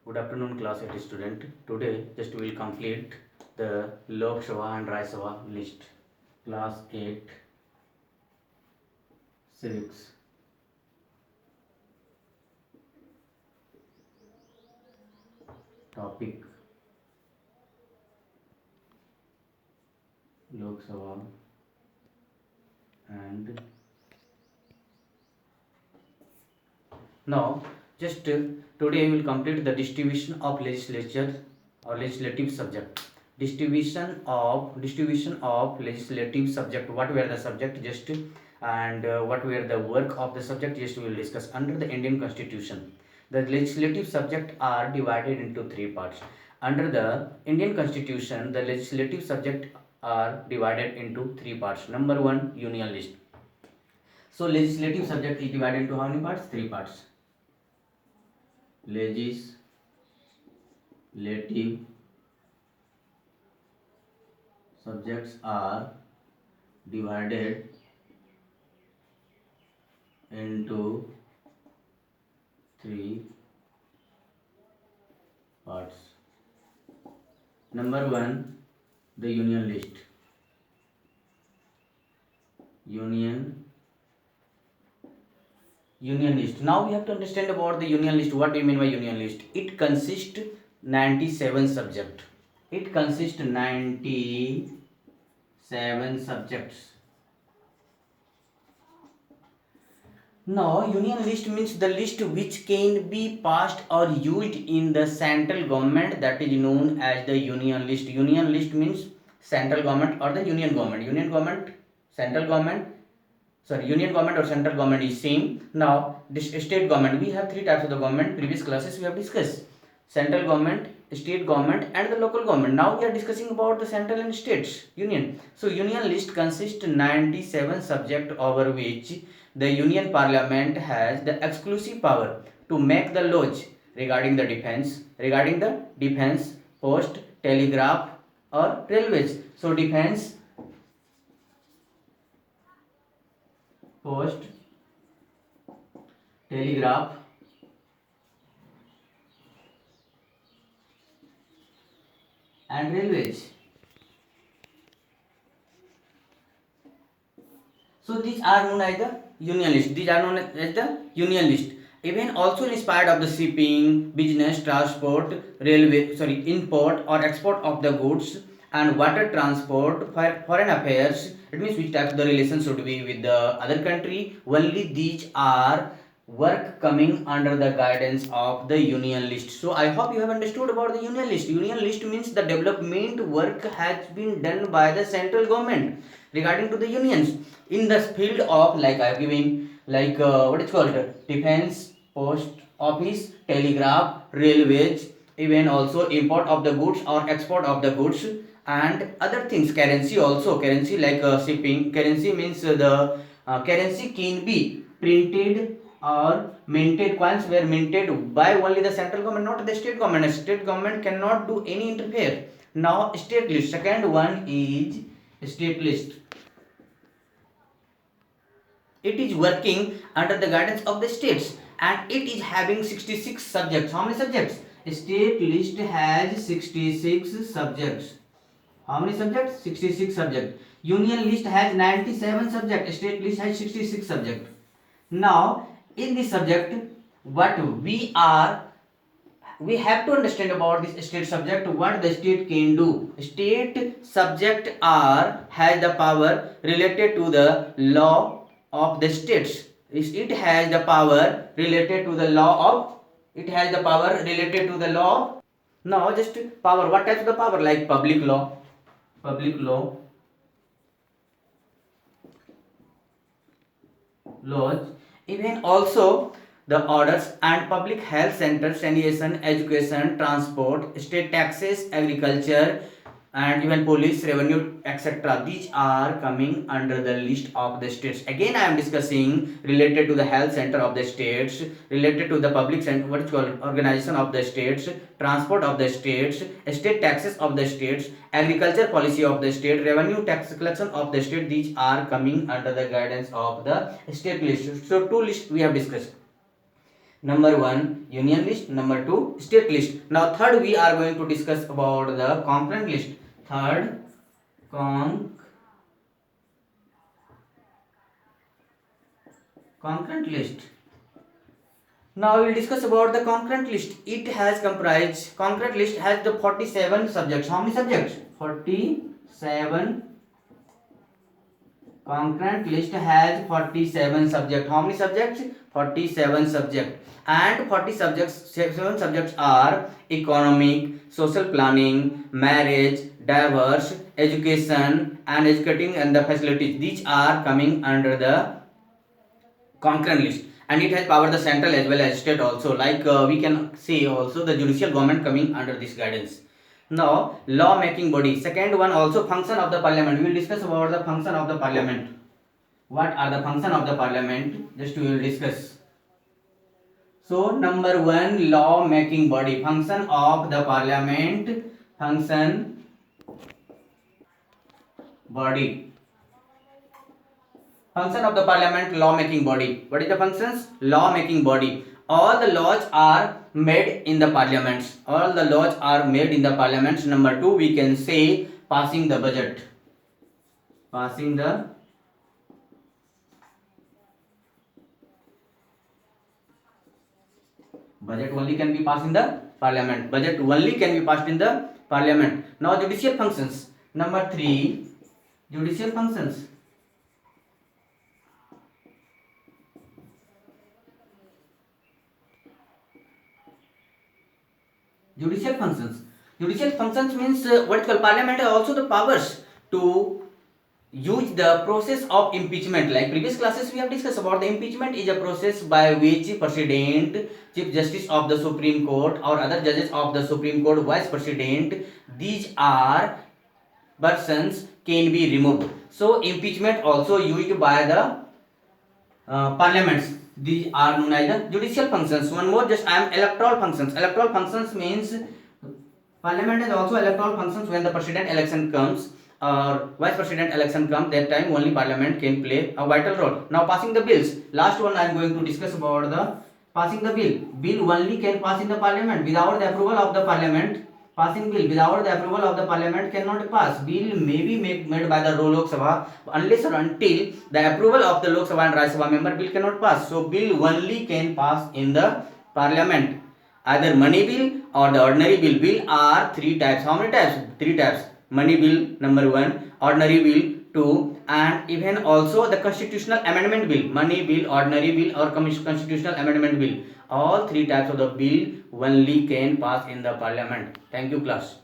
Good afternoon, class 8 student. Today, just we will complete the Lok Sabha and Rajya Sabha list. Class 8 Civics. Topic Lok Sabha and now today we will complete the distribution of legislature or legislative subject. Distribution of legislative subject. What were the subject just and what were the work of the subject just we will discuss. Under the Indian Constitution, the legislative subject are divided into three parts. Under the Indian Constitution, the legislative subject are divided into three parts. Number one, union list. So legislative subject is divided into how many parts? Three parts. Legislative subjects are divided into three parts. Number one, the union list. Union list. Now we have to understand about the union list. What do you mean by union list? It consists 97 subject. It consists 97 subjects. Now, union list means the list which can be passed or used in the central government, that is known as the union list. Union list means central government or the union government. Union government or central government is same. Now, this state government, we have three types of the government. Previous classes we have discussed central government, state government and the local government. Now we are discussing about the central and states union. So union list consists 97 subject over which the union parliament has the exclusive power to make the laws regarding the defense, post, telegraph or railways. So defense, post, telegraph and railways. So these are known as the union list. Even also inspired of the shipping, business, transport, import or export of the goods and water transport, foreign affairs. It means which type of the relation should be with the other country. Only these are work coming under the guidance of the union list. So I hope you have understood about the union list. Union list means the development work has been done by the central government regarding to the unions in the field of, like I have given, what is called defense, post office, telegraph, railways, even also import of the goods or export of the goods and other things. Currency also, currency like shipping. Currency means the currency can be printed or minted. Coins were minted by only the central government, not the state government. State government cannot do any interfere. Now state list. Second one is state list. It is working under the guidance of the states and it is having 66 subjects. How many subjects? State list has 66 subjects. How many subjects? 66 subjects. Union list has 97 subjects. State list has 66 subjects. Now, in this subject, what we have to understand about this state subject, what the state can do. State subject has the power related to the law of the states. It has the power related to the law. Now just power, what type of the power? Like public law, laws, even also the orders and public health centers, sanitation, education, transport, state taxes, agriculture and even police, revenue, etc. These are coming under the list of the states. Again I am discussing related to the health center of the states, related to the public center, what is called organization of the states, transport of the states, state taxes of the states, agriculture policy of the state, revenue tax collection of the state. These are coming under the guidance of the state list. So two lists we have discussed. Number one, union list. Number two, state list. Now third, we are going to discuss about the concurrent list. Third, concurrent list. Now we will discuss about the concurrent list. It has comprised, concurrent list has the 47 subjects. How many subjects? 47. Concurrent list has 47 subjects. How many subjects? 47 subjects. And 7 subjects are economic, social planning, marriage, diverse, education, and educating and the facilities. These are coming under the concurrent list, and it has power the central as well as state also, like we can say also the judicial government coming under this guidance. Now law making body, second one, also function of the parliament. We will discuss about the function of the parliament. What are the function of the parliament? Just we will discuss. So number one, law making body. Function of the parliament. Function body. Function of the parliament, law making body. What is the functions? Law making body. All the laws are made in the parliaments. All the laws are made in the parliaments. Number two, we can say passing the budget. Passing the budget only can be passed in the parliament. Budget only can be passed in the parliament. Now judicial functions. Number three, judicial functions. Judicial functions. Judicial functions means what is called parliament has also the powers to use the process of impeachment. Like previous classes we have discussed about the impeachment is a process by which president, chief justice of the Supreme Court or other judges of the Supreme Court, vice president, these are persons can be removed. So impeachment also used by the parliaments. These are known as the judicial functions. One more, just I am electoral functions. Electoral functions means parliament has also electoral functions. When the president election comes or vice president election comes, that time only parliament can play a vital role. Now passing the bills. Last one I am going to discuss about the passing the bill. Bill only can pass in the parliament without the approval of the parliament. Passing bill without the approval of the parliament cannot pass. Bill may be made by the Lok Sabha, unless or until the approval of the Lok Sabha and Rajya Sabha member, bill cannot pass. So bill only can pass in the parliament. Either money bill or the ordinary bill. Bill are three types. How many types? Three types. Money bill number one, ordinary bill two, and even also the constitutional amendment bill. Money bill, ordinary bill, or constitutional amendment bill. All three types of the bill only can pass in the parliament. Thank you, class.